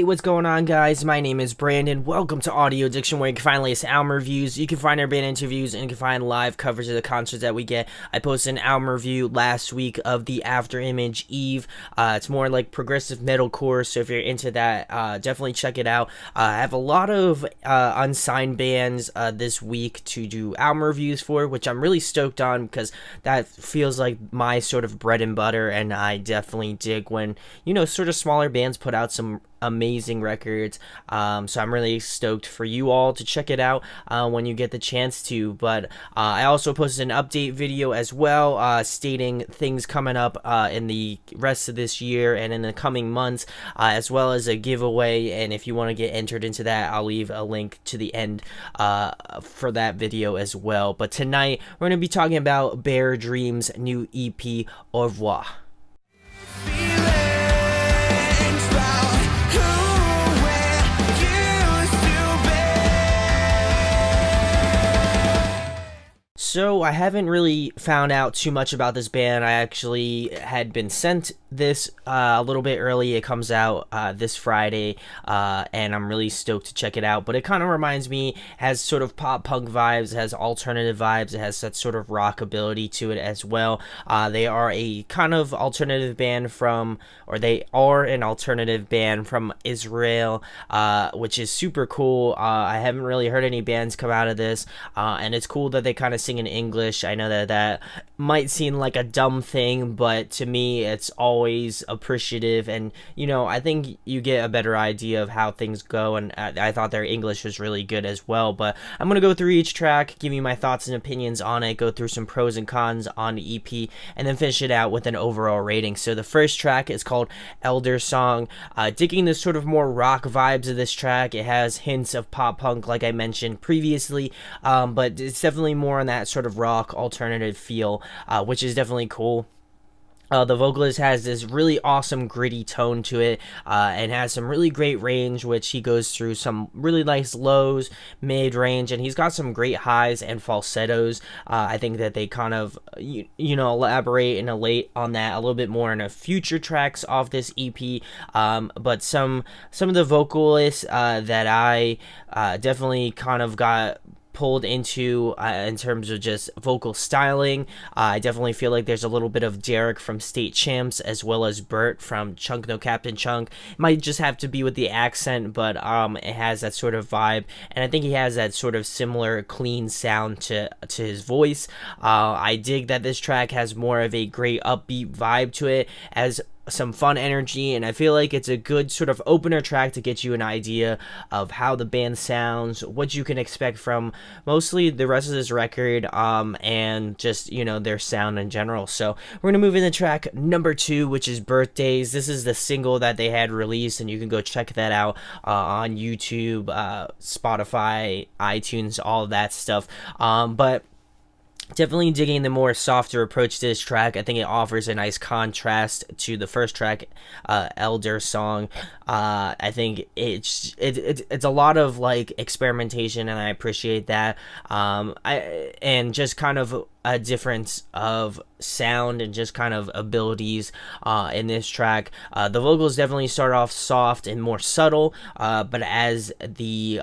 Hey, what's going on, guys? My name is Brandon. Welcome to Audio Addiction, where you can find latest album reviews, you can find our band interviews, and you can find live coverage of the concerts that we get. I posted an album review last week of the After Image Eve. It's more like progressive metalcore, so if you're into that, definitely check it out. I have a lot of unsigned bands this week to do album reviews for, which I'm really stoked on because that feels like my sort of bread and butter, and I definitely dig when, sort of smaller bands put out some amazing records. So I'm really stoked for you all to check it out when you get the chance to. But I also posted an update video as well, stating things coming up in the rest of this year and in the coming months, as well as a giveaway. And if you want to get entered into that, I'll leave a link to the end for that video as well. But tonight we're going to be talking about Bear Dream's new EP, Au Revoir. So I haven't really found out too much about this band. I actually had been sent this a little bit early. It comes out this Friday, and I'm really stoked to check it out. But it kind of reminds me, has sort of pop punk vibes, it has alternative vibes, it has that sort of rockabilly to it as well. They are a kind of alternative band they are an alternative band from Israel, which is super cool. I haven't really heard any bands come out of this, and it's cool that they kind of sing in English. I know that might seem like a dumb thing, but to me it's always appreciative, and I think you get a better idea of how things go, and I thought their English was really good as well. But I'm gonna go through each track, give you my thoughts and opinions on it, go through some pros and cons on the EP, and then finish it out with an overall rating. So the first track is called Elder Song. Digging the sort of more rock vibes of this track. It has hints of pop punk like I mentioned previously, but it's definitely more on that sort of rock alternative feel, which is definitely cool. The vocalist has this really awesome gritty tone to it, and has some really great range, which he goes through some really nice lows, mid-range, and he's got some great highs and falsettos. I think that they kind of, elaborate and elate on that a little bit more in the future tracks off this EP. But some of the vocalists that I definitely kind of got pulled into in terms of just vocal styling. I definitely feel like there's a little bit of Derek from State Champs, as well as Bert from Chunk No Captain Chunk. It might just have to be with the accent, but it has that sort of vibe, and I think he has that sort of similar clean sound to his voice. I dig that this track has more of a great upbeat vibe to it, as some fun energy, and I feel like it's a good sort of opener track to get you an idea of how the band sounds, what you can expect from mostly the rest of this record, and just their sound in general. So we're gonna move into track number 2, which is Birthdays. This is the single that they had released, and you can go check that out on YouTube, Spotify, iTunes, all of that stuff. But definitely digging the more softer approach to this track. I think it offers a nice contrast to the first track, Elder Song. I think it's a lot of like experimentation, and I appreciate that. And just kind of a difference of sound and just kind of abilities in this track. The vocals definitely start off soft and more subtle, but as the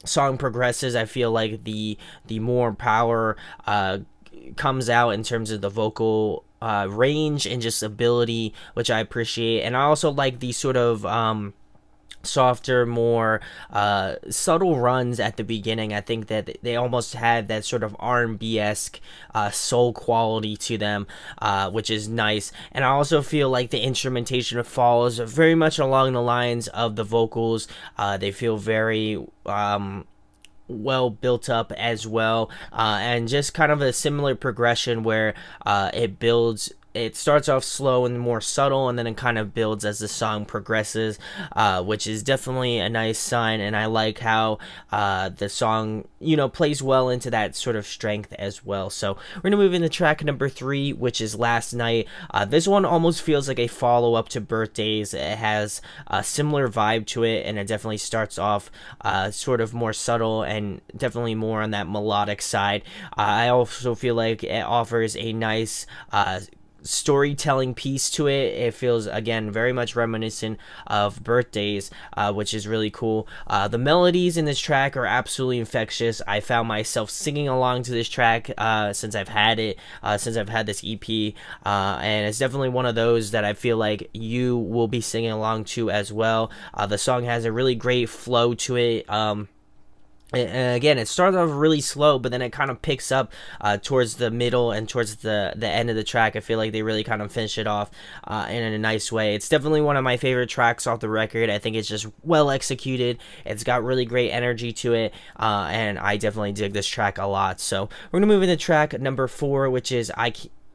song progresses, I feel like the more power comes out in terms of the vocal range and just ability, which I appreciate. And I also like the sort of softer, more subtle runs at the beginning. I think that they almost had that sort of R&B-esque soul quality to them, which is nice. And I also feel like the instrumentation follows very much along the lines of the vocals. They feel very well built up as well, and just kind of a similar progression where it starts off slow and more subtle, and then it kind of builds as the song progresses, which is definitely a nice sign. And I like how the song, plays well into that sort of strength as well. So we're going to move into track number 3, which is Last Night. This one almost feels like a follow-up to Birthdays. It has a similar vibe to it, and it definitely starts off sort of more subtle and definitely more on that melodic side. I also feel like it offers a nice storytelling piece to it. It feels, again, very much reminiscent of birthdays, which is really cool. The melodies in this track are absolutely infectious. I found myself singing along to this track since I've had it, since I've had this EP, and it's definitely one of those that I feel like you will be singing along to as well. The song has a really great flow to it. And again, it starts off really slow, but then it kind of picks up towards the middle and towards the end of the track. I feel like they really kind of finish it off in a nice way. It's definitely one of my favorite tracks off the record. I think it's just well executed. It's got really great energy to it, and I definitely dig this track a lot. So we're going to move into track number 4, which is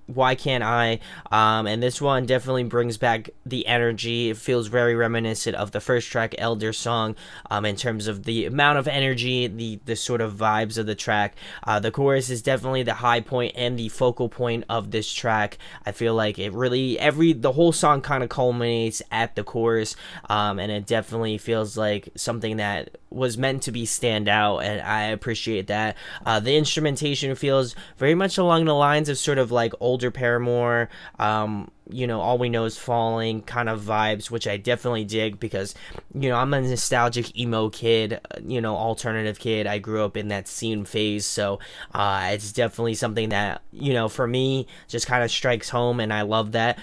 Why Can't I? And this one definitely brings back the energy. It feels very reminiscent of the first track, Elder Song, in terms of the amount of energy, the sort of vibes of the track. The chorus is definitely the high point and the focal point of this track. I feel like it really, the whole song kind of culminates at the chorus, and it definitely feels like something that was meant to be stand out, and I appreciate that. The instrumentation feels very much along the lines of sort of like older Paramore, All We Know Is Falling kind of vibes, which I definitely dig because, I'm a nostalgic emo kid, alternative kid. I grew up in that scene phase, so it's definitely something that, for me, just kind of strikes home, and I love that.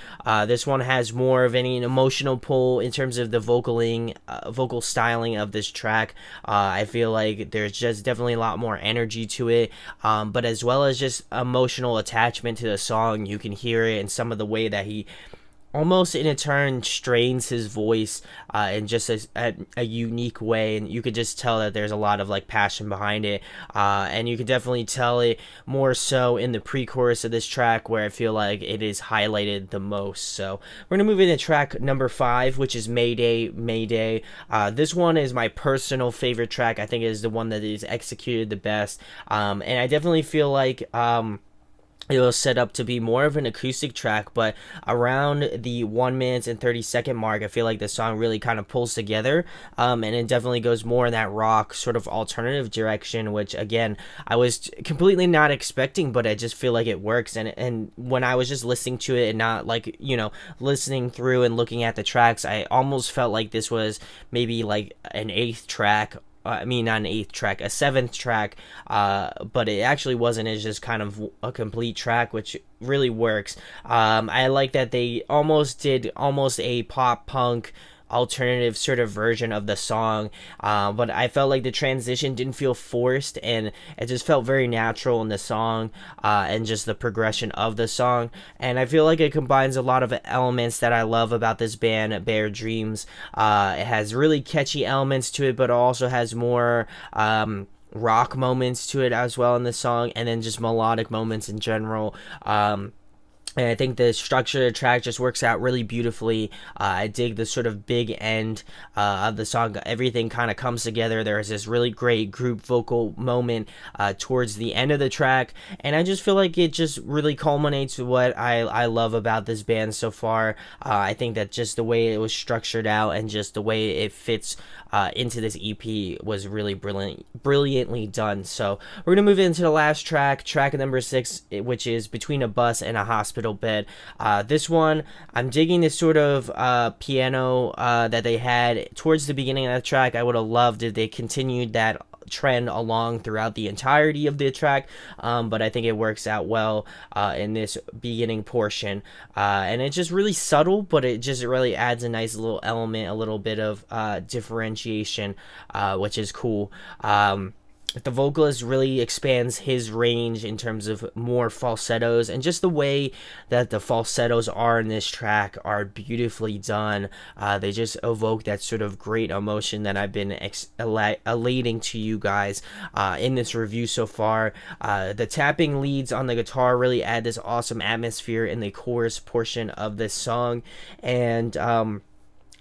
This one has more of an emotional pull in terms of the vocal styling of this track. I feel like there's just definitely a lot more energy to it, but as well as just emotional attachment to the song. You can hear it in some of the way that he almost in a turn strains his voice in just a unique way, and you could just tell that there's a lot of like passion behind it, and you could definitely tell it more so in the pre-chorus of this track, where I feel like it is highlighted the most. So we're gonna move into track number 5, which is Mayday. This one is my personal favorite track. I think it is the one that is executed the best, and I definitely feel like it was set up to be more of an acoustic track, but around the 1 minute and 30-second mark, I feel like the song really kind of pulls together, and it definitely goes more in that rock sort of alternative direction, which again I was completely not expecting, but I just feel like it works. And when I was just listening to it and not like listening through and looking at the tracks, I almost felt like this was maybe like an 8th track. I mean, not an 8th track, a 7th track, but it actually wasn't. It's just kind of a complete track, which really works. I like that they did a pop punk alternative sort of version of the song, but I felt like the transition didn't feel forced, and it just felt very natural in the song, and just the progression of the song. And I feel like it combines a lot of elements that I love about this band, Bare Dreams. It has really catchy elements to it, but it also has more rock moments to it as well in the song, and then just melodic moments in general. And I think the structure of the track just works out really beautifully. I dig the sort of big end of the song. Everything kind of comes together. There's this really great group vocal moment towards the end of the track. And I just feel like it just really culminates what I love about this band so far. I think that just the way it was structured out and just the way it fits into this EP was really brilliantly done. So we're going to move into the last track number 6, which is Between a Bus and a Hospital Bed. This one, I'm digging this sort of piano that they had towards the beginning of the track. I would have loved if they continued that trend along throughout the entirety of the track, but I think it works out well in this beginning portion, and it's just really subtle, but it just really adds a nice little element, a little bit of differentiation, which is cool. The vocalist really expands his range in terms of more falsettos, and just the way that the falsettos are in this track are beautifully done. They just evoke that sort of great emotion that I've been elating to you guys in this review so far. The tapping leads on the guitar really add this awesome atmosphere in the chorus portion of this song, and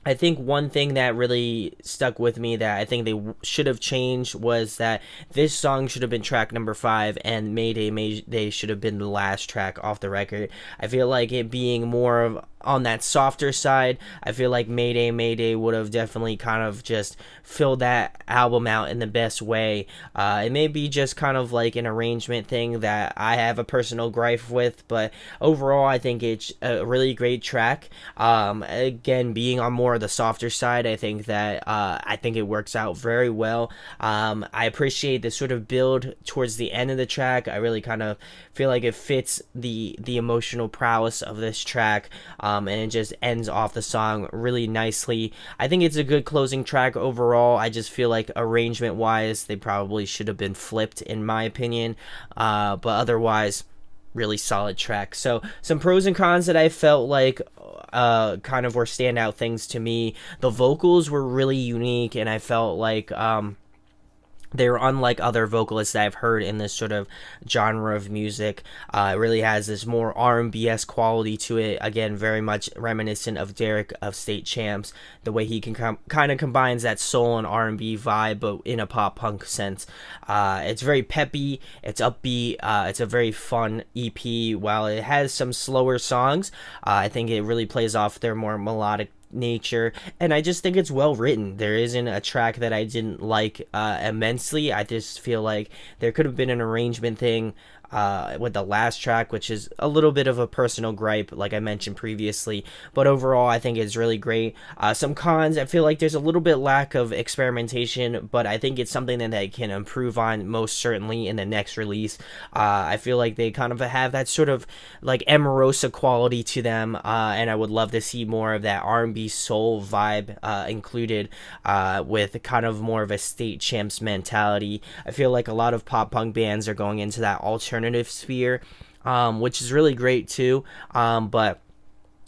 I think one thing that really stuck with me that I think they should have changed was that this song should have been track number 5, and Mayday should have been the last track off the record. I feel like it being more of on that softer side. I feel like Mayday would have definitely kind of just filled that album out in the best way. It may be just kind of like an arrangement thing that I have a personal gripe with, but overall I think it's a really great track. Again, being on more of the softer side, I think that I think it works out very well. I appreciate the sort of build towards the end of the track. I really kind of feel like it fits the emotional prowess of this track, and it just ends off the song really nicely. I think it's a good closing track overall. I just feel like arrangement wise they probably should have been flipped in my opinion, but otherwise really solid track. So some pros and cons that I felt like kind of were standout things to me. The vocals were really unique, and I felt like they were unlike other vocalists that I've heard in this sort of genre of music. It really has this more R&B-esque quality to it. Again, very much reminiscent of Derek of State Champs, the way he can kind of combines that soul and R&B vibe, but in a pop-punk sense. It's very peppy, it's upbeat, it's a very fun EP. While it has some slower songs, I think it really plays off their more melodic nature, and I just think it's well written. There isn't a track that I didn't like immensely. I just feel like there could have been an arrangement thing with the last track, which is a little bit of a personal gripe, like I mentioned previously. But overall, I think it's really great. Some cons, I feel like there's a little bit lack of experimentation, but I think it's something that they can improve on most certainly in the next release. I feel like they kind of have that sort of like Emerosa quality to them, and I would love to see more of that R&B soul vibe included with kind of more of a State Champs mentality. I feel like a lot of pop punk bands are going into that alternative sphere, which is really great too, but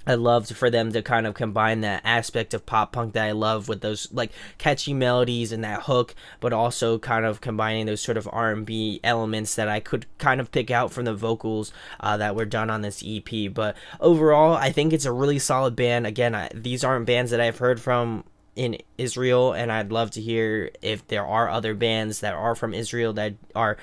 I loved for them to kind of combine that aspect of pop punk that I love with those like catchy melodies and that hook, but also kind of combining those sort of R&B elements that I could kind of pick out from the vocals that were done on this EP. But overall, I think it's a really solid band. Again, these aren't bands that I've heard from in Israel, and I'd love to hear if there are other bands that are from Israel that are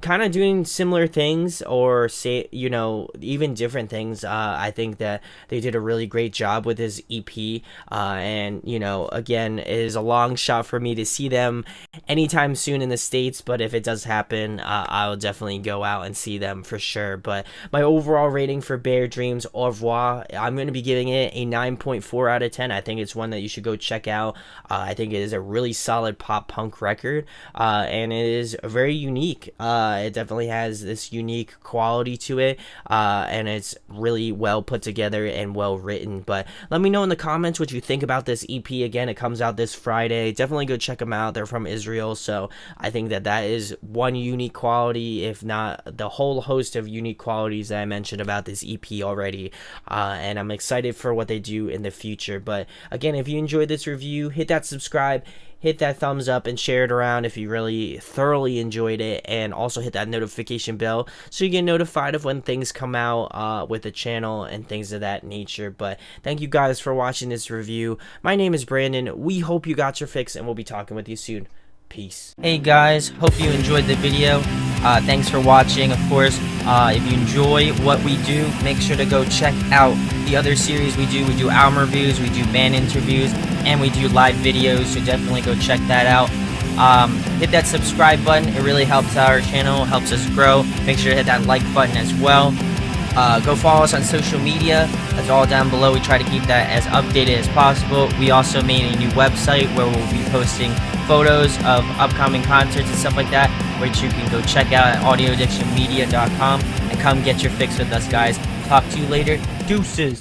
kind of doing similar things, or say, you know, even different things. I think that they did a really great job with his EP, and you know, again, it is a long shot for me to see them anytime soon in the States, but if it does happen, I'll definitely go out and see them for sure. But my overall rating for Bear Dreams Au Revoir, I'm going to be giving it a 9.4 out of 10. I think it's one that you should go check out. I think it is a really solid pop punk record, and it is very unique. It definitely has this unique quality to it, and it's really well put together and well written. But let me know in the comments what you think about this EP. Again, it comes out this Friday. Definitely go check them out. They're from Israel, so I think that that is one unique quality, if not the whole host of unique qualities that I mentioned about this EP already, and I'm excited for what they do in the future. But again, if you enjoyed this review, hit that subscribe, hit that thumbs up, and share it around if you really thoroughly enjoyed it, and also hit that notification bell so you get notified of when things come out with the channel and things of that nature. But thank you guys for watching this review. My name is Brandon. We hope you got your fix, and we'll be talking with you soon. Peace. Hey guys, hope you enjoyed the video. Thanks for watching. Of course, if you enjoy what we do, make sure to go check out the other series we do. We do album reviews, we do band interviews, and we do live videos, so definitely go check that out. Hit that subscribe button. It really helps our channel, helps us grow. Make sure to hit that like button as well. Go follow us on social media. That's all down below. We try to keep that as updated as possible. We also made a new website where we'll be posting photos of upcoming concerts and stuff like that, which you can go check out at audioaddictionmedia.com, and come get your fix with us, guys. Talk to you later. Deuces.